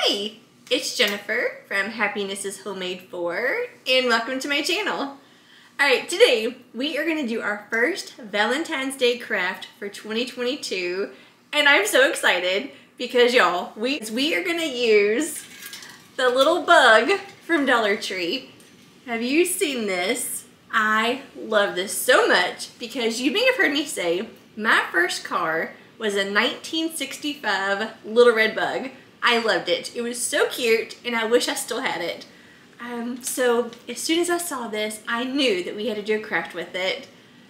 Hi, it's Jennifer from Happiness is Homemade For, and welcome to my channel. Alright, today we are going to do our first Valentine's Day craft for 2022, and I'm so excited because y'all, we are going to use the little bug from Dollar Tree. Have you seen this? I love this so much because you may have heard me say my first car was a 1965 Little Red Bug. I loved it. It was so cute and I wish I still had it. So as soon as I saw this, I knew that we had to do a craft with it.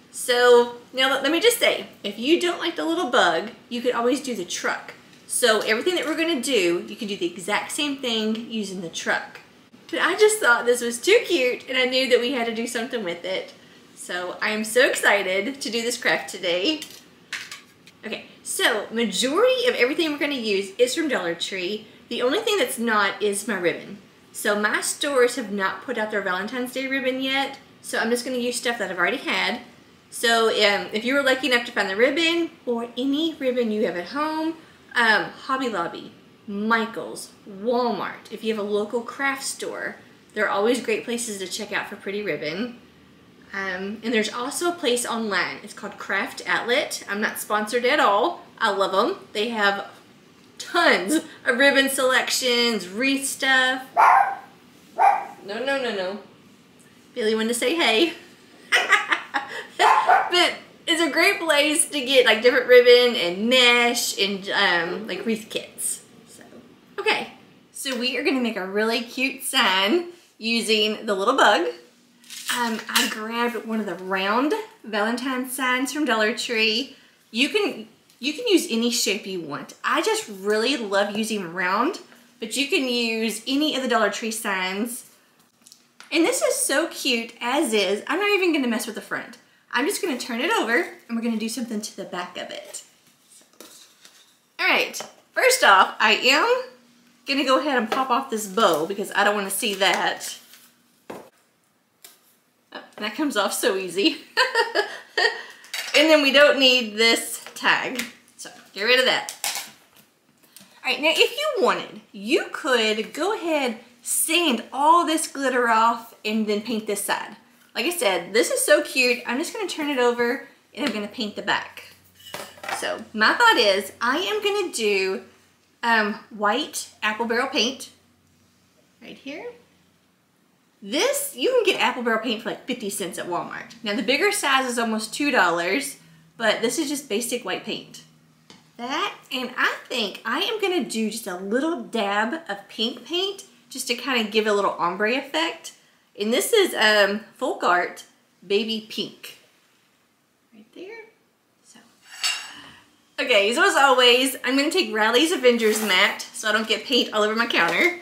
So now let me just say, if you don't like the little bug, you could always do the truck. So everything that we're gonna do, you can do the exact same thing using the truck. But I just thought this was too cute and I knew that we had to do something with it. So I am so excited to do this craft today. Okay, so majority of everything we're gonna use is from Dollar Tree. The only thing that's not is my ribbon. So my stores have not put out their Valentine's Day ribbon yet, so I'm just gonna use stuff that I've already had. So if you were lucky enough to find the ribbon, or any ribbon you have at home, Hobby Lobby, Michael's, Walmart, if you have a local craft store, they're always great places to check out for pretty ribbon. And there's also a place online. It's called Craft Outlet. I'm not sponsored at all. I love them. They have tons of ribbon selections, wreath stuff. No. Billy wanted to say hey. But it's a great place to get like different ribbon and mesh and like wreath kits. So, okay. So we are gonna make a really cute sign using the little bug. I grabbed one of the round Valentine signs from Dollar Tree. You can use any shape you want. I just really love using round, but you can use any of the Dollar Tree signs. And this is so cute as is. I'm not even gonna mess with the front. I'm just gonna turn it over and we're gonna do something to the back of it. All right, first off, I am gonna go ahead and pop off this bow because I don't wanna see that. And that comes off so easy. And then we don't need this tag. So get rid of that. All right, now if you wanted, you could go ahead, sand all this glitter off and then paint this side. Like I said, this is so cute. I'm just gonna turn it over and I'm gonna paint the back. So my thought is I am gonna do white apple barrel paint right here. This, you can get apple barrel paint for like 50 cents at Walmart. Now the bigger size is almost $2, but this is just basic white paint. That, and I think I am gonna do just a little dab of pink paint just to kind of give it a little ombre effect. And this is Folk Art Baby Pink. Right there. So. Okay, so as always, I'm gonna take Riley's Avengers mat so I don't get paint all over my counter.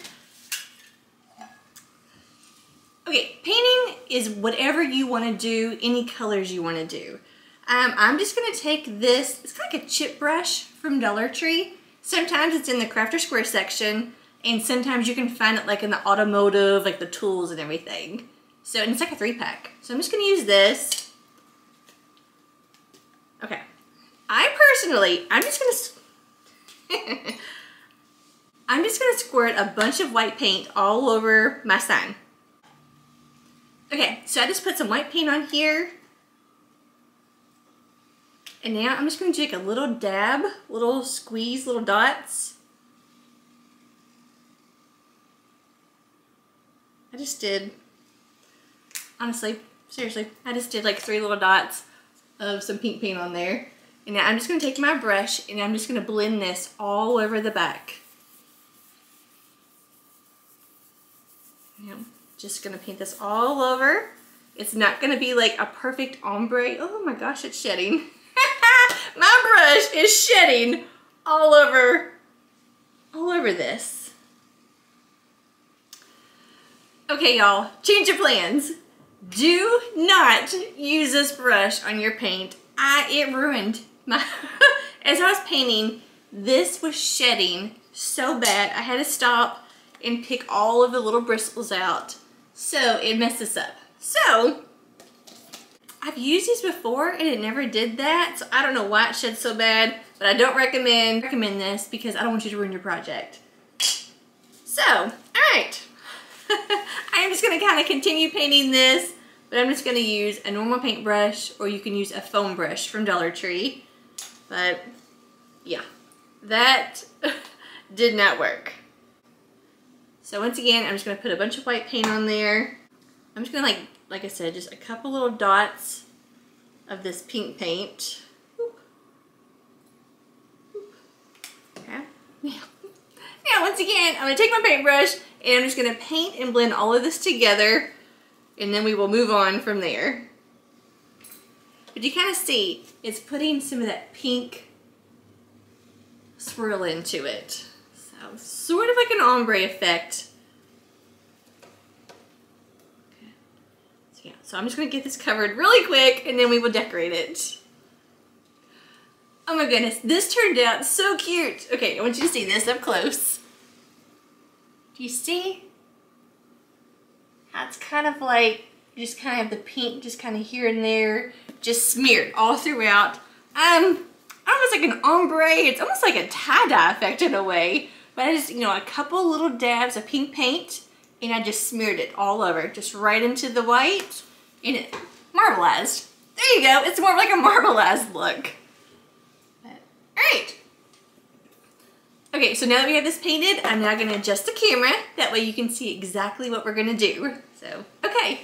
Okay, painting is whatever you want to do, any colors you want to do. I'm just going to take this, it's kind of like a chip brush from Dollar Tree. Sometimes it's in the Crafter Square section, and sometimes you can find it like in the automotive, like the tools and everything. So, and it's like a 3-pack. So I'm just going to use this. Okay. I'm just going to squirt a bunch of white paint all over my sign. Okay, so I just put some white paint on here. And now I'm just going to take a little dab, little squeeze, little dots. I just did, honestly, seriously, I just did like 3 little dots of some pink paint on there. And now I'm just going to take my brush and I'm just going to blend this all over the back. Yep. Just gonna paint this all over. It's not gonna be like a perfect ombre. Oh my gosh, it's shedding. My brush is shedding all over this. Okay, y'all, change of plans. Do not use this brush on your paint. It ruined my, as I was painting, this was shedding so bad. I had to stop and pick all of the little bristles out. So it messed this up. So I've used these before and it never did that. So I don't know why it shed so bad, but I don't recommend this because I don't want you to ruin your project. So, all right. I'm just gonna kind of continue painting this, but I'm just gonna use a normal paintbrush, or you can use a foam brush from Dollar Tree. But yeah, that did not work. So once again, I'm just gonna put a bunch of white paint on there. I'm just gonna like I said, just a couple little dots of this pink paint. Okay. Now once again, I'm gonna take my paintbrush and I'm just gonna paint and blend all of this together, and then we will move on from there. But you kind of see, it's putting some of that pink swirl into it. So sort of like an ombre effect. Okay. So yeah, so I'm just gonna get this covered really quick and then we will decorate it. Oh my goodness, this turned out so cute. Okay, I want you to see this up close. Do you see how it's kind of like, you just kind of have the pink just kind of here and there, just smeared all throughout. Almost like an ombre, it's almost like a tie-dye effect in a way. But I just, you know, a couple little dabs of pink paint and I just smeared it all over, just right into the white, and it marbleized. There you go, it's more like a marbleized look. Alright. Okay, so now that we have this painted, I'm now gonna adjust the camera. That way you can see exactly what we're gonna do. So, okay.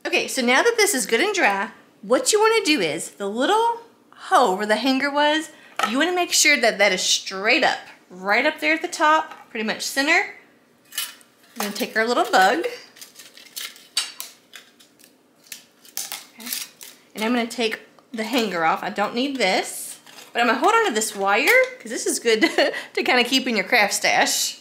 Okay, so now that this is good and dry, what you wanna do is, the little hole where the hanger was, you wanna make sure that that is straight up, right up there at the top, pretty much center. We're gonna take our little bug. Okay. And I'm gonna take the hanger off. I don't need this. But I'm gonna hold on to this wire, because this is good to kind of keep in your craft stash.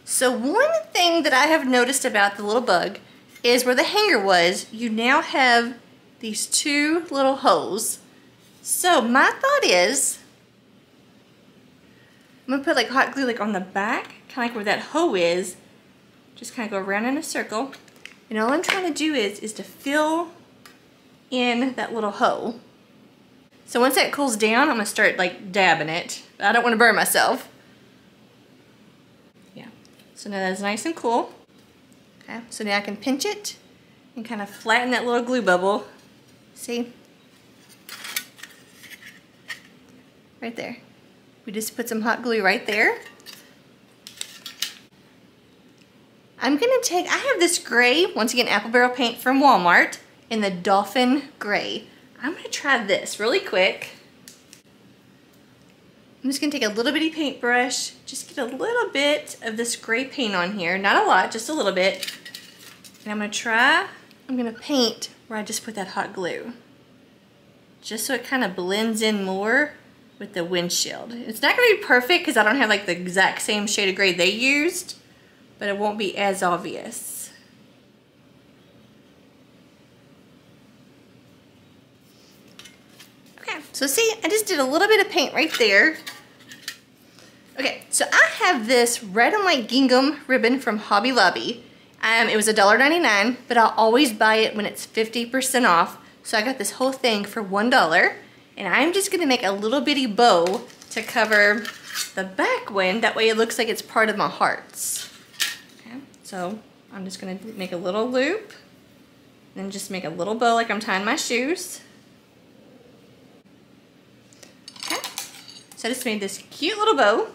So one thing that I have noticed about the little bug is where the hanger was, you now have these two little holes. So my thought is, I'm gonna put like hot glue like on the back, kind of like where that hole is. Just kind of go around in a circle. And all I'm trying to do is to fill in that little hole. So once that cools down, I'm gonna start like dabbing it. I don't want to burn myself. Yeah. So now that's nice and cool. Okay. So now I can pinch it and kind of flatten that little glue bubble. See? Right there. We just put some hot glue right there. I'm gonna take, I have this gray, once again, apple barrel paint from Walmart in the Dolphin Gray. I'm gonna try this really quick. I'm just gonna take a little bitty paintbrush, just get a little bit of this gray paint on here, not a lot, just a little bit. And I'm gonna paint where I just put that hot glue. Just so it kind of blends in more with the windshield. It's not gonna be perfect because I don't have like the exact same shade of gray they used, but it won't be as obvious. Okay, so see, I just did a little bit of paint right there. Okay, so I have this red and white gingham ribbon from Hobby Lobby. It was $1.99, but I'll always buy it when it's 50% off. So I got this whole thing for $1. And I'm just gonna make a little bitty bow to cover the back one. That way it looks like it's part of my hearts. Okay, so I'm just gonna make a little loop, then just make a little bow like I'm tying my shoes. Okay, so I just made this cute little bow.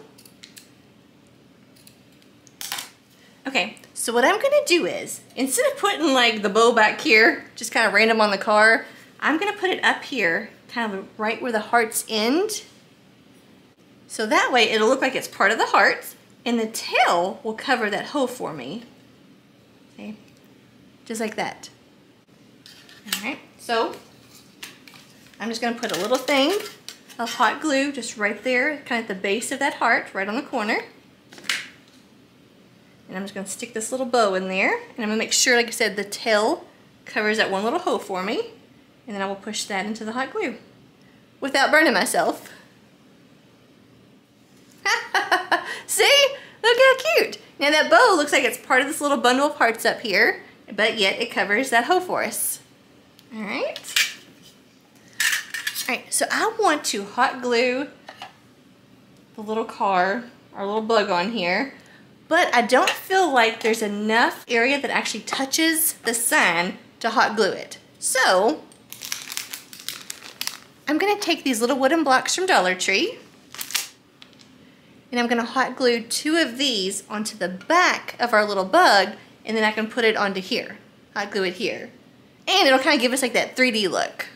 Okay, so what I'm gonna do is, instead of putting like the bow back here, just kind of random on the car, I'm gonna put it up here, kind of right where the hearts end. So that way it'll look like it's part of the hearts, and the tail will cover that hole for me. See? Just like that. Alright, so I'm just gonna put a little thing of hot glue just right there, kind of at the base of that heart, right on the corner. And I'm just gonna stick this little bow in there, and I'm gonna make sure, like I said, the tail covers that one little hole for me. And then I will push that into the hot glue without burning myself. See? Look how cute. Now that bow looks like it's part of this little bundle of hearts up here, but yet it covers that hole for us. All right. All right, so I want to hot glue the little car, our little bug on here. But I don't feel like there's enough area that actually touches the sign to hot glue it. So I'm gonna take these little wooden blocks from Dollar Tree and I'm gonna hot glue 2 of these onto the back of our little bug, and then I can put it onto here, hot glue it here. And it'll kind of give us like that 3D look.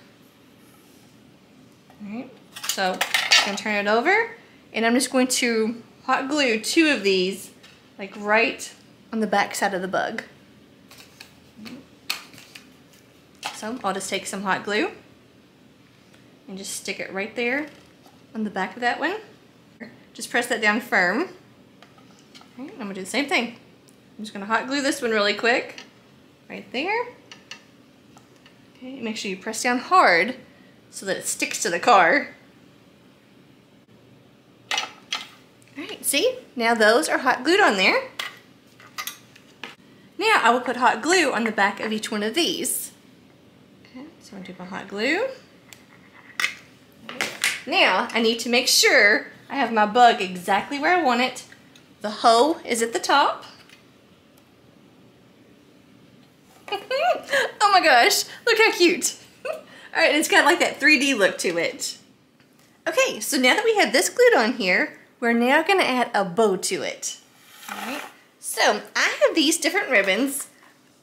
All right, so I'm gonna turn it over and I'm just going to hot glue 2 of these like right on the back side of the bug. So I'll just take some hot glue and just stick it right there on the back of that one. Just press that down firm. Okay, I'm gonna do the same thing. I'm just gonna hot glue this one really quick, right there. Okay, make sure you press down hard so that it sticks to the car. Alright, see? Now those are hot glued on there. Now I will put hot glue on the back of each one of these. Okay, so I'm gonna do my hot glue. Now I need to make sure I have my bug exactly where I want it. The hoe is at the top. Oh my gosh, look how cute. Alright, it's got like that 3D look to it. Okay, so now that we have this glued on here, we're now going to add a bow to it. Alright, so I have these different ribbons.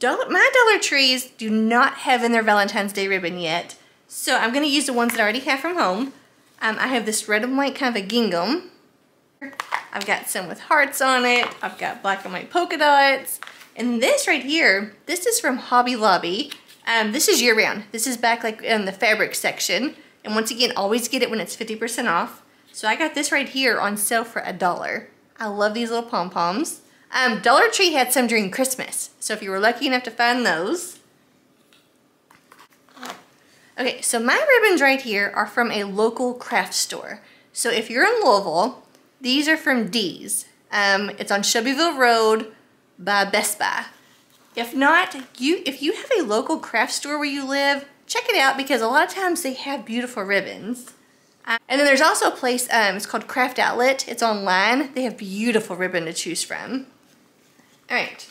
My Dollar Trees do not have in their Valentine's Day ribbon yet, so I'm going to use the ones that I already have from home. I have this red and white kind of a gingham. I've got some with hearts on it. I've got black and white polka dots. And this right here, this is from Hobby Lobby. This is year-round. This is back like in the fabric section. And once again, always get it when it's 50% off. So I got this right here on sale for $1. I love these little pom-poms. Dollar Tree had some during Christmas. So if you were lucky enough to find those. Okay, so my ribbons right here are from a local craft store. So if you're in Louisville, these are from Dee's. It's on Shelbyville Road by Best Buy. If not, if you have a local craft store where you live, check it out because a lot of times they have beautiful ribbons. And then there's also a place, it's called Craft Outlet. It's online. They have beautiful ribbon to choose from. All right.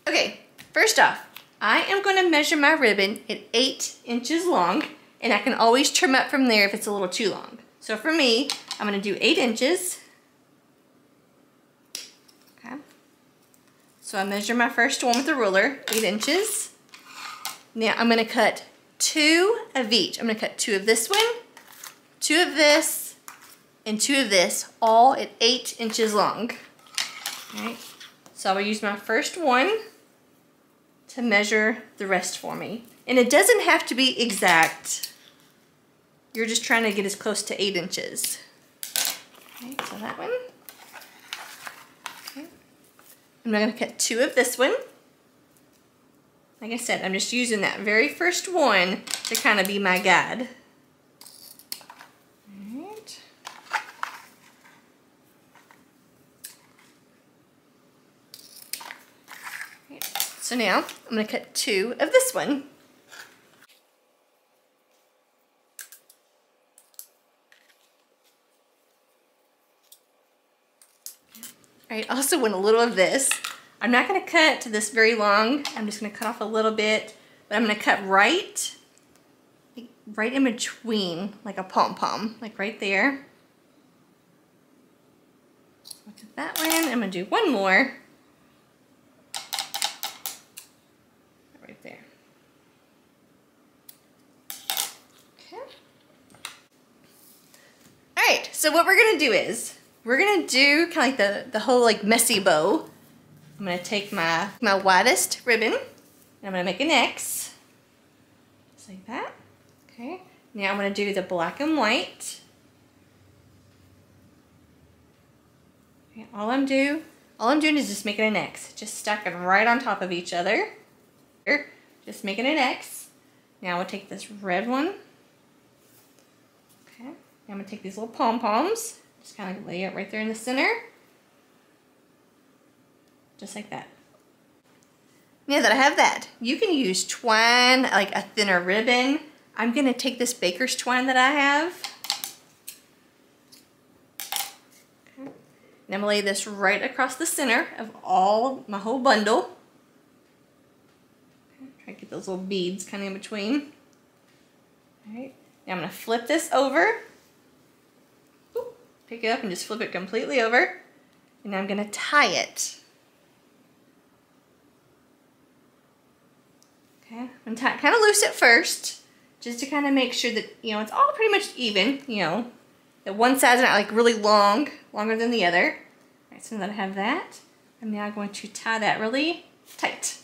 Okay, first off, I am going to measure my ribbon at 8 inches long, and I can always trim up from there if it's a little too long. So for me, I'm going to do 8 inches. Okay. So I measure my first one with the ruler, 8 inches. Now I'm going to cut 2 of each. I'm going to cut 2 of this one, 2 of this, and 2 of this, all at 8 inches long. All right. So I will use my first one to measure the rest for me. And it doesn't have to be exact. You're just trying to get as close to 8 inches. Okay, so that one. Okay. I'm now going to cut 2 of this one. Like I said, I'm just using that very first one to kind of be my guide. Alright. So now I'm going to cut 2 of this one. I also want a little of this. I'm not going to cut this very long. I'm just going to cut off a little bit, but I'm going to cut right in between, like a pom-pom, like right there. Look at that one. I'm going to do one more. Right there. Okay. All right, so what we're going to do is, we're gonna do kind of like the whole like messy bow. I'm gonna take my widest ribbon and I'm gonna make an X. Just like that. Okay. Now I'm gonna do the black and white. Okay, all I'm doing is just making an X. Just stacking right on top of each other. Just making an X. Now we'll take this red one. Okay. Now I'm gonna take these little pom-poms. Just kind of lay it right there in the center. Just like that. Now that I have that, you can use twine, like a thinner ribbon. I'm going to take this baker's twine that I have. And I'm gonna lay this right across the center of all my whole bundle. Try to get those little beads kind of in between. All right, now I'm gonna flip this over. Pick it up and just flip it completely over. And I'm gonna tie it. Okay, I'm gonna kind of loose at first, just to kind of make sure that, you know, it's all pretty much even, you know, that one side's not like really long, longer than the other. All right, so now that I have that, I'm now going to tie that really tight.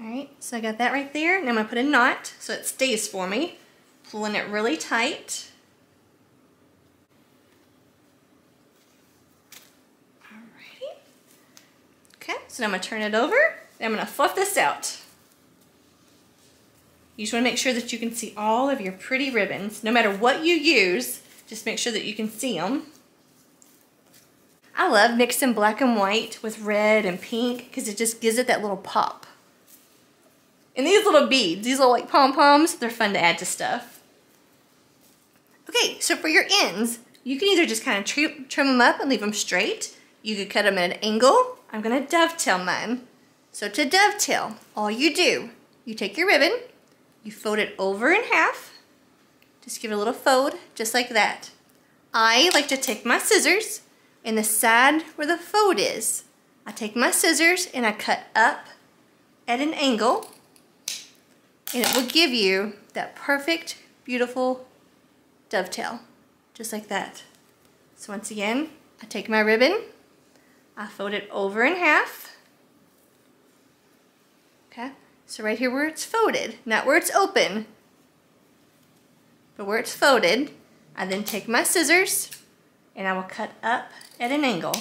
All right, so I got that right there, and I'm gonna put a knot so it stays for me, pulling it really tight. Alrighty. Okay, so now I'm gonna turn it over, and I'm gonna fluff this out. You just want to make sure that you can see all of your pretty ribbons. No matter what you use, just make sure that you can see them. I love mixing black and white with red and pink because it just gives it that little pop. And these little beads, these little like pom-poms, they're fun to add to stuff. Okay, so for your ends, you can either just kind of trim them up and leave them straight. You could cut them at an angle. I'm going to dovetail mine. So to dovetail, all you do, you take your ribbon, you fold it over in half. Just give it a little fold, just like that. I like to take my scissors, and the side where the fold is, I take my scissors and I cut up at an angle, and it will give you that perfect, beautiful dovetail, just like that. So once again, I take my ribbon, I fold it over in half. Okay. So right here where it's folded, not where it's open, but where it's folded, I then take my scissors and I will cut up at an angle.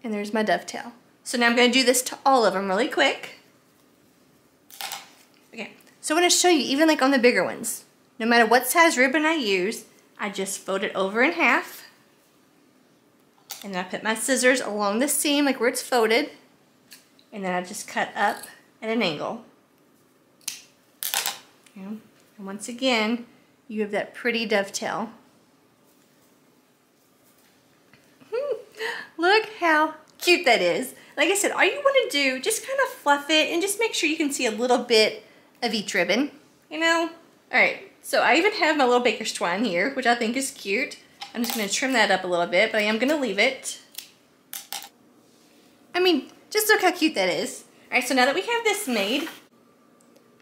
And there's my dovetail. So now I'm going to do this to all of them really quick. Okay, so I want to show you, even like on the bigger ones, no matter what size ribbon I use, I just fold it over in half. And then I put my scissors along the seam like where it's folded. And then I just cut up at an angle. And once again, you have that pretty dovetail. Look how cute that is. Like I said, all you want to do, just kind of fluff it and just make sure you can see a little bit of each ribbon, you know? All right, so I even have my little baker's twine here, which I think is cute. I'm just going to trim that up a little bit, but I am going to leave it. I mean, just look how cute that is. All right, so now that we have this made,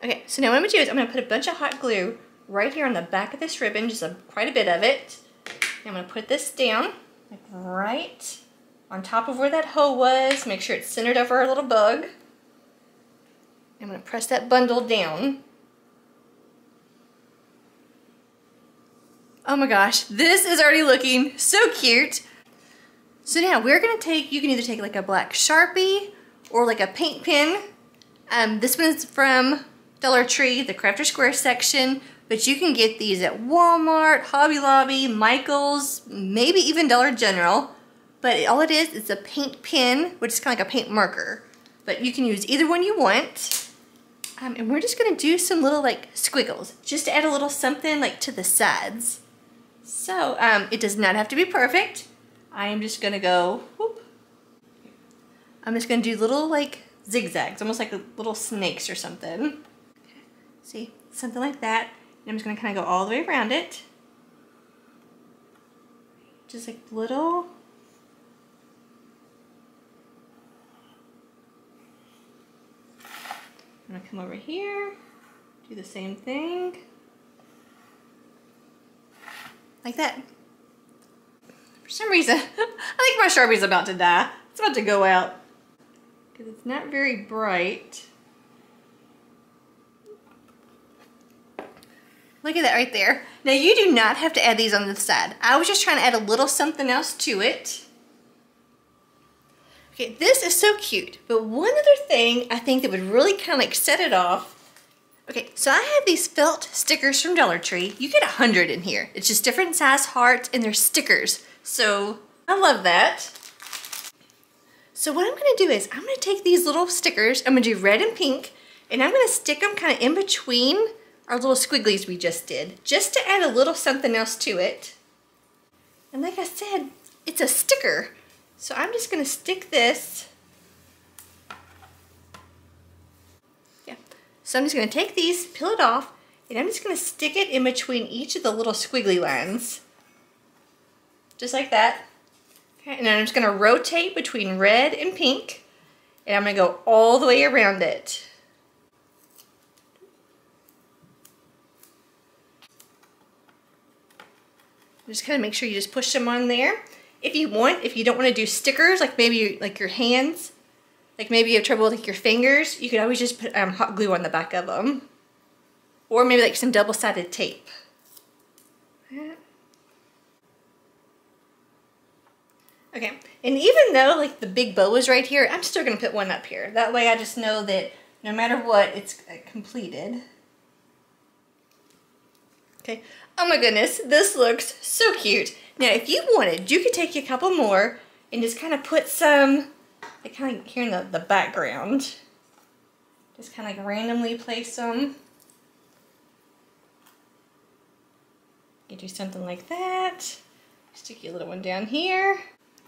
okay, so now what I'm gonna do is I'm gonna put a bunch of hot glue right here on the back of this ribbon, just quite a bit of it. And I'm gonna put this down, like right on top of where that hole was. Make sure it's centered over our little bug. I'm gonna press that bundle down. Oh my gosh, this is already looking so cute. So now we're gonna take, you can either take like a black Sharpie or like a paint pen. This one's from Dollar Tree, the Crafter Square section, but you can get these at Walmart, Hobby Lobby, Michael's, maybe even Dollar General. But all it is a paint pen, which is kind of like a paint marker. But you can use either one you want. And we're just gonna do some little like squiggles, just to add a little something like to the sides. So it does not have to be perfect. I am just gonna go, whoop. I'm just gonna do little like zigzags, almost like little snakes or something. Okay. See, something like that. And I'm just gonna kind of go all the way around it. Just like little. I'm gonna come over here, do the same thing. Like that. For some reason, I think my Sharpie's about to die. It's about to go out. Because it's not very bright. Look at that right there. Now you do not have to add these on the side. I was just trying to add a little something else to it. Okay, this is so cute. But one other thing I think that would really kind of like set it off. Okay, so I have these felt stickers from Dollar Tree. You get 100 in here. It's just different size hearts and they're stickers. So I love that. So what I'm gonna do is I'm gonna take these little stickers, I'm gonna do red and pink, and I'm gonna stick them kind of in between our little squigglies we just did, just to add a little something else to it. And like I said, it's a sticker. So I'm just gonna stick this. Yeah. So I'm just gonna take these, peel it off, and I'm just gonna stick it in between each of the little squiggly lines. Just like that. Okay, and then I'm just gonna rotate between red and pink, and I'm gonna go all the way around it. Just kind of make sure you just push them on there. If you don't want to do stickers, like maybe like your hands, like maybe you have trouble with like your fingers, you could always just put hot glue on the back of them. Or maybe like some double-sided tape. Okay, and even though like the big bow is right here, I'm still gonna put one up here. That way I just know that no matter what, it's completed. Okay, oh my goodness, this looks so cute. Now if you wanted, you could take a couple more and just kind of put some, like kind of here in the background. Just kind of like randomly place them. You do something like that. Stick your little one down here.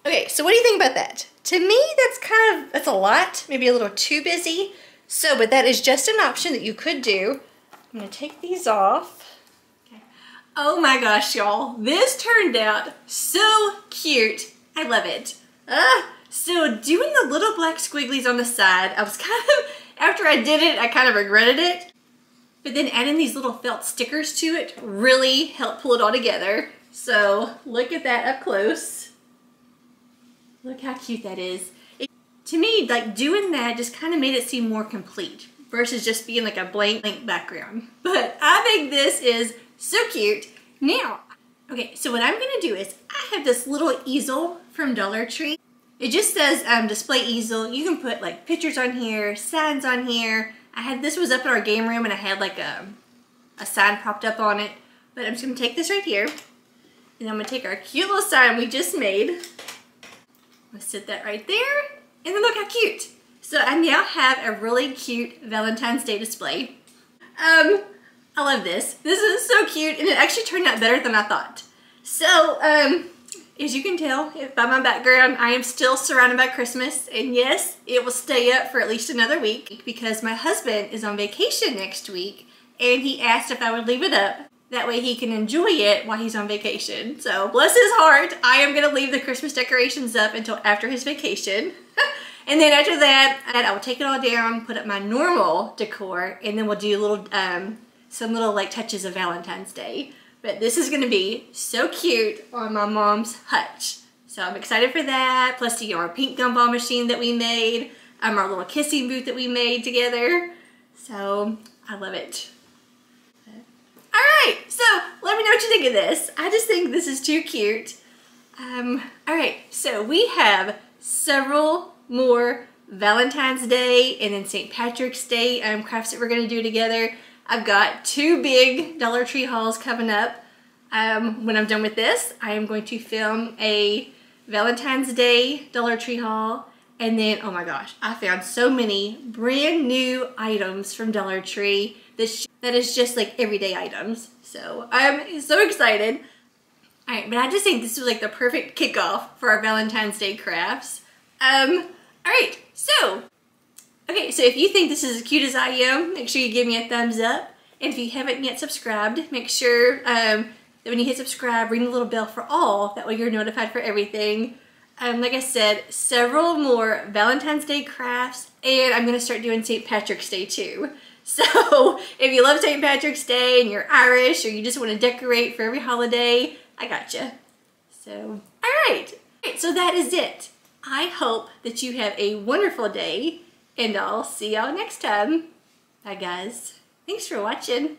Okay, so what do you think about that? To me, that's a lot, maybe a little too busy. So, but that is just an option that you could do. I'm gonna take these off. Okay. Oh my gosh, y'all. This turned out so cute. I love it. So doing the little black squigglies on the side, I was kind of, after I did it, I kind of regretted it. But then adding these little felt stickers to it really helped pull it all together. So look at that up close. Look how cute that is. To me, like doing that just kind of made it seem more complete versus just being like a blank background. But I think this is so cute. Now, okay, so what I'm gonna do is I have this little easel from Dollar Tree. It just says display easel. You can put like pictures on here, signs on here. This was up in our game room and I had like a sign propped up on it. But I'm just gonna take this right here and I'm gonna take our cute little sign we just made. I'm gonna sit that right there and then look how cute. So I now have a really cute Valentine's Day display. I love this. This is so cute and it actually turned out better than I thought. So, as you can tell by my background, I am still surrounded by Christmas, and yes, it will stay up for at least another week because my husband is on vacation next week, and he asked if I would leave it up. That way he can enjoy it while he's on vacation. So bless his heart, I am gonna leave the Christmas decorations up until after his vacation. And then after that, I will take it all down, put up my normal decor, and then we'll do little, some little like touches of Valentine's Day. But this is gonna be so cute on my mom's hutch. So I'm excited for that. Plus, you know, our pink gumball machine that we made, our little kissing booth that we made together. So I love it. All right, so let me know what you think of this. I just think this is too cute. All right, so we have several more Valentine's Day and then St. Patrick's Day crafts that we're gonna do together. I've got 2 big Dollar Tree hauls coming up. When I'm done with this, I am going to film a Valentine's Day Dollar Tree haul. And then, oh my gosh, I found so many brand new items from Dollar Tree that is just like everyday items. So I'm so excited. All right, but I just think this was like the perfect kickoff for our Valentine's Day crafts. All right, so okay, so if you think this is as cute as I am, make sure you give me a thumbs up. And if you haven't yet subscribed, make sure that when you hit subscribe, ring the little bell for all. That way you're notified for everything. Like I said, several more Valentine's Day crafts, and I'm going to start doing St. Patrick's Day too. So if you love St. Patrick's Day and you're Irish or you just want to decorate for every holiday, I gotcha. So, all right. So that is it. I hope that you have a wonderful day. And I'll see y'all next time. Bye guys. Thanks for watching.